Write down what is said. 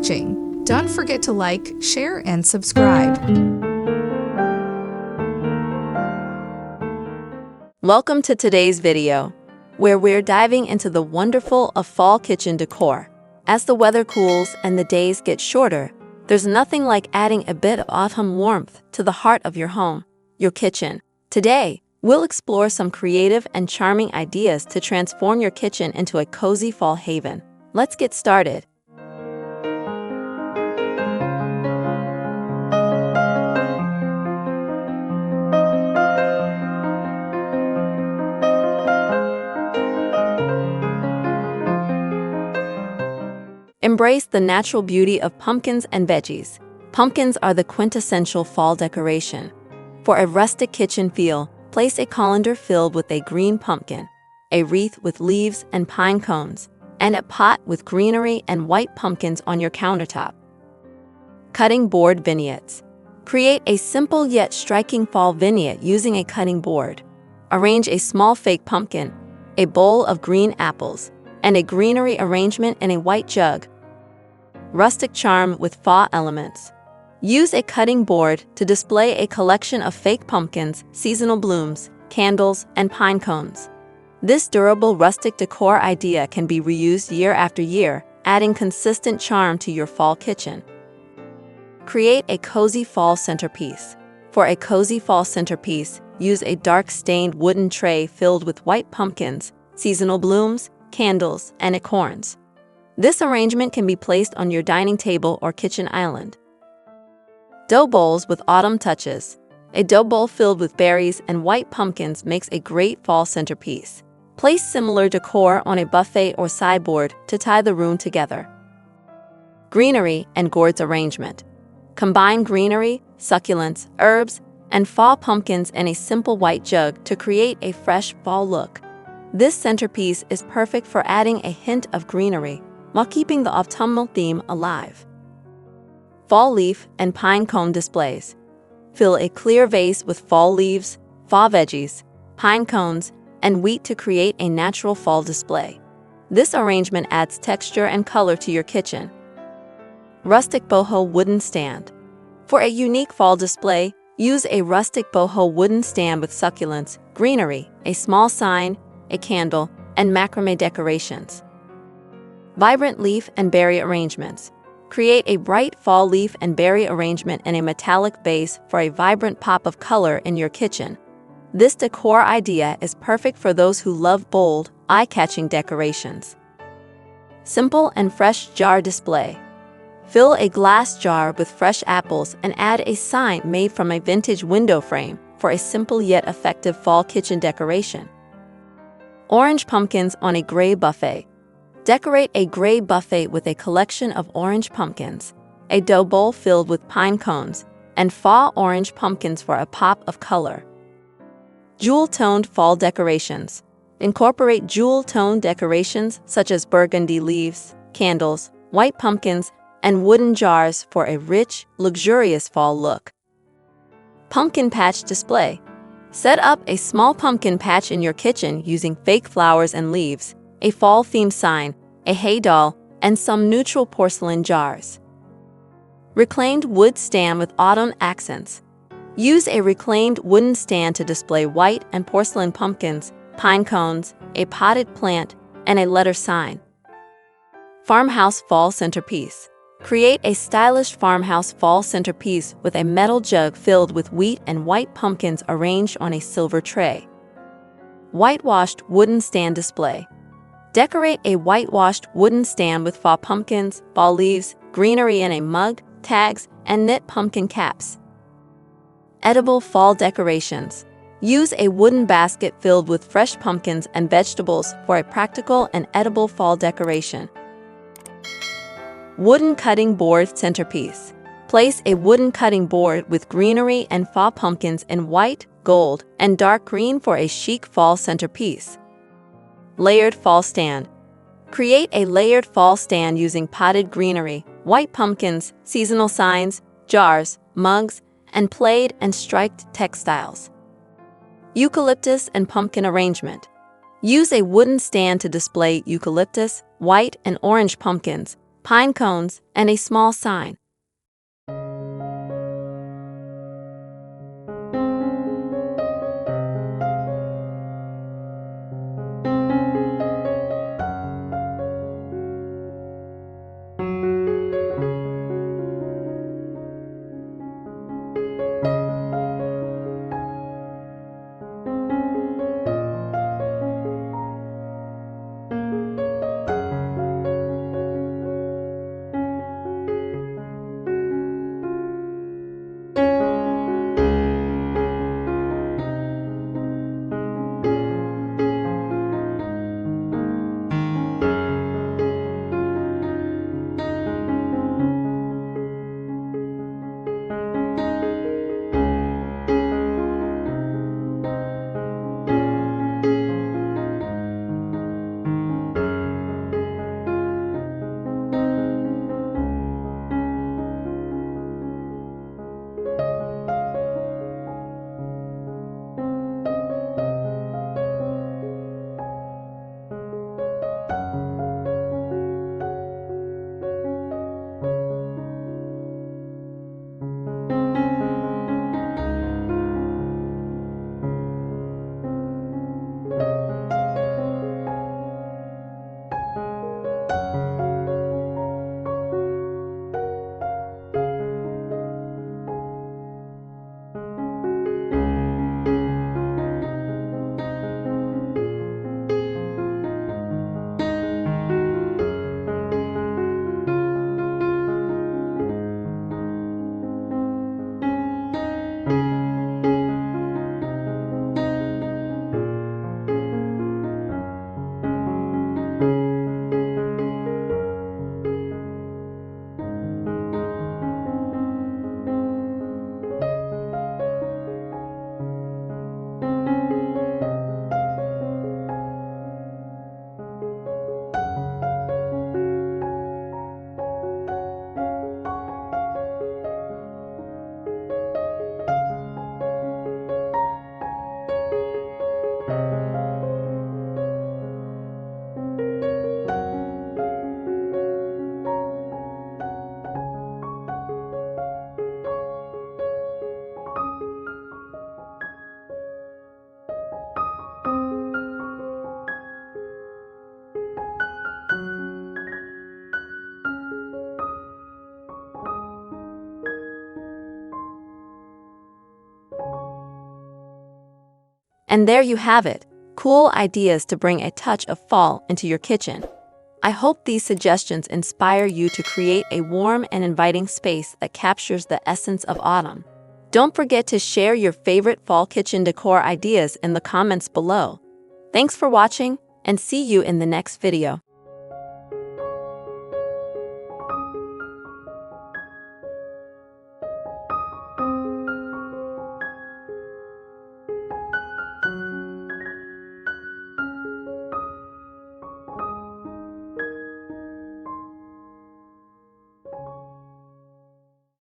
watching. Don't forget to like, share, and subscribe. Welcome to today's video, where we're diving into the wonderful of fall kitchen decor. As the weather cools and the days get shorter, there's nothing like adding a bit of autumn warmth to the heart of your home, your kitchen. Today, we'll explore some creative and charming ideas to transform your kitchen into a cozy fall haven. Let's get started. Embrace the natural beauty of pumpkins and veggies. Pumpkins are the quintessential fall decoration. For a rustic kitchen feel, place a colander filled with a green pumpkin, a wreath with leaves and pine cones, and a pot with greenery and white pumpkins on your countertop. Cutting board vignettes. Create a simple yet striking fall vignette using a cutting board. Arrange a small fake pumpkin, a bowl of green apples, and a greenery arrangement in a white jug. Rustic charm with fall elements. Use a cutting board to display a collection of fake pumpkins, seasonal blooms, candles, and pine cones. This durable rustic decor idea can be reused year after year, adding consistent charm to your fall kitchen. Create a cozy fall centerpiece. For a cozy fall centerpiece, use a dark stained wooden tray filled with white pumpkins, seasonal blooms, candles, and acorns. This arrangement can be placed on your dining table or kitchen island. Dough bowls with autumn touches. A dough bowl filled with berries and white pumpkins makes a great fall centerpiece. Place similar decor on a buffet or sideboard to tie the room together. Greenery and gourds arrangement. Combine greenery, succulents, herbs, and fall pumpkins in a simple white jug to create a fresh fall look. This centerpiece is perfect for adding a hint of greenery while keeping the autumnal theme alive. Fall leaf and pine cone displays. Fill a clear vase with fall leaves, fall veggies, pine cones, and wheat to create a natural fall display. This arrangement adds texture and color to your kitchen. Rustic boho wooden stand. For a unique fall display, use a rustic boho wooden stand with succulents, greenery, a small sign, a candle, and macrame decorations. Vibrant leaf and berry arrangements. Create a bright fall leaf and berry arrangement in a metallic vase for a vibrant pop of color in your kitchen. This decor idea is perfect for those who love bold, eye-catching decorations. Simple and fresh jar display. Fill a glass jar with fresh apples and add a sign made from a vintage window frame for a simple yet effective fall kitchen decoration. Orange pumpkins on a gray buffet. Decorate a gray buffet with a collection of orange pumpkins, a dough bowl filled with pine cones, and fall orange pumpkins for a pop of color. Jewel-toned fall decorations. Incorporate jewel-toned decorations such as burgundy leaves, candles, white pumpkins, and wooden jars for a rich, luxurious fall look. Pumpkin patch display. Set up a small pumpkin patch in your kitchen using fake flowers and leaves, a fall-themed sign, a hay doll, and some neutral porcelain jars. Reclaimed wood stand with autumn accents. Use a reclaimed wooden stand to display white and porcelain pumpkins, pine cones, a potted plant, and a letter sign. Farmhouse fall centerpiece. Create a stylish farmhouse fall centerpiece with a metal jug filled with wheat and white pumpkins arranged on a silver tray. Whitewashed wooden stand display. Decorate a whitewashed wooden stand with fall pumpkins, fall leaves, greenery in a mug, tags, and knit pumpkin caps. Edible fall decorations. Use a wooden basket filled with fresh pumpkins and vegetables for a practical and edible fall decoration. Wooden cutting board centerpiece. Place a wooden cutting board with greenery and fall pumpkins in white, gold, and dark green for a chic fall centerpiece. Layered fall stand. Create a layered fall stand using potted greenery, white pumpkins, seasonal signs, jars, mugs, and plaid and striped textiles. Eucalyptus and pumpkin arrangement. Use a wooden stand to display eucalyptus, white and orange pumpkins, pine cones, and a small sign. And there you have it, cool ideas to bring a touch of fall into your kitchen. I hope these suggestions inspire you to create a warm and inviting space that captures the essence of autumn. Don't forget to share your favorite fall kitchen decor ideas in the comments below. Thanks for watching, and see you in the next video.